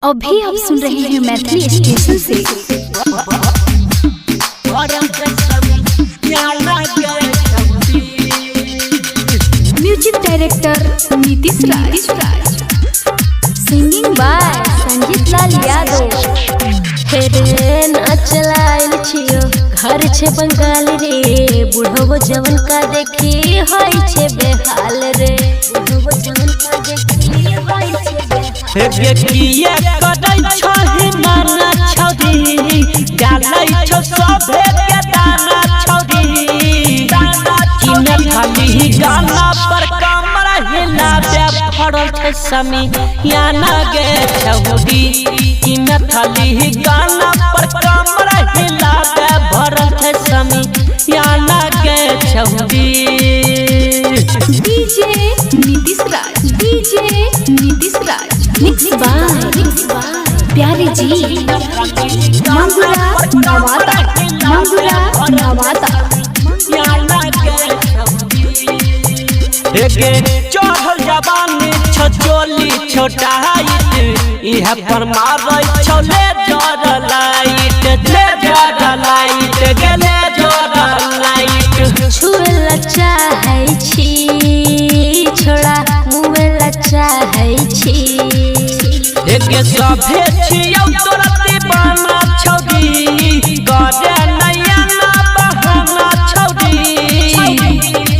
अभी आप सुन रहे हैं मैथिली स्टेशन से। Music director Nitish Raj, singing by Sanjeet Lal Yadav. फेरे नचलाइल छियो घर छे बंगाल रे, बुढ़ो जवन का देखी होय छे बेहाल रे, बुढ़ो जवन का देखी होय छे बेहाल रे। किया करै छहि नाना छौरी, डालै छौ सभे के दाना छौरी, किने खाली गाना पर कमर हिलाबे फड़ल छै समी याना गे छौरी, किने खाली गाना पर कमर हिलाबे भरल छै समी याना गे छौरी। DJ Nitish Raj, mix by Pyari ji, मंगुरा नवाता। एके चढ़ल जवानी छो चोली छोटा हाइट, इहे पर मारै छौ ले जर लाइट, ले जर लाइट, गेले जर लाइट। छुएला चाहै छी छोड़ा मुएला चाहै छी, एके सभे छियौ तोरा दीवाना छौरी, करे नैया ना बहाना छौरी,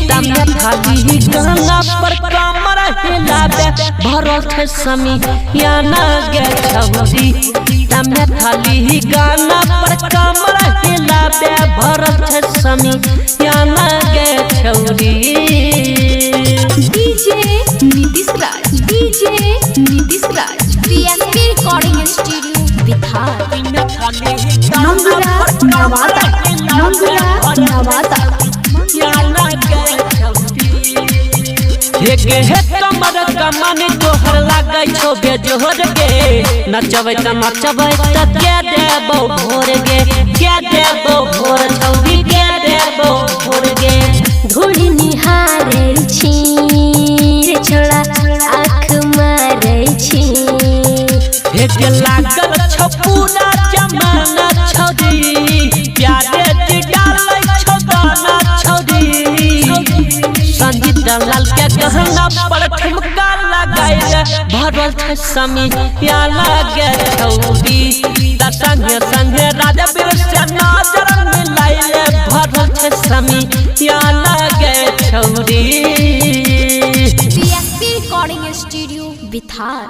तमे खाली गाना पर कमर हिलाबे भरल छै समी याना गे छौरी, तमे खाली गाना पर कमर हिलाबे भरल छै समी याना गे छौरी। डीजे नीतीश राज, पीएसपी रिकॉर्डिंग स्टूडियो बिहार। मंगुरा नवाता। एके हे कमर कमन तोहर लागै छौ बेजोर गे, नचबै त नचबै त के देबौ भोर गे, के देबौ भोर छौरी, के देबौ भोर गे। धूड़ी निहारै छी रे छोड़ा आँख मारै छी, एके लागल छौ पूरा जमाना छौरी, प्यारे दी डालै छौ दाना छौरी, संजीत लाल के गहना पर ठुमका लगाइले भरल छै समी याना गे छौरी, संगे संगे राजवीर से नजर मिलाइले भरल छै समी याना गे छौरी। PSP recording studio Bihar.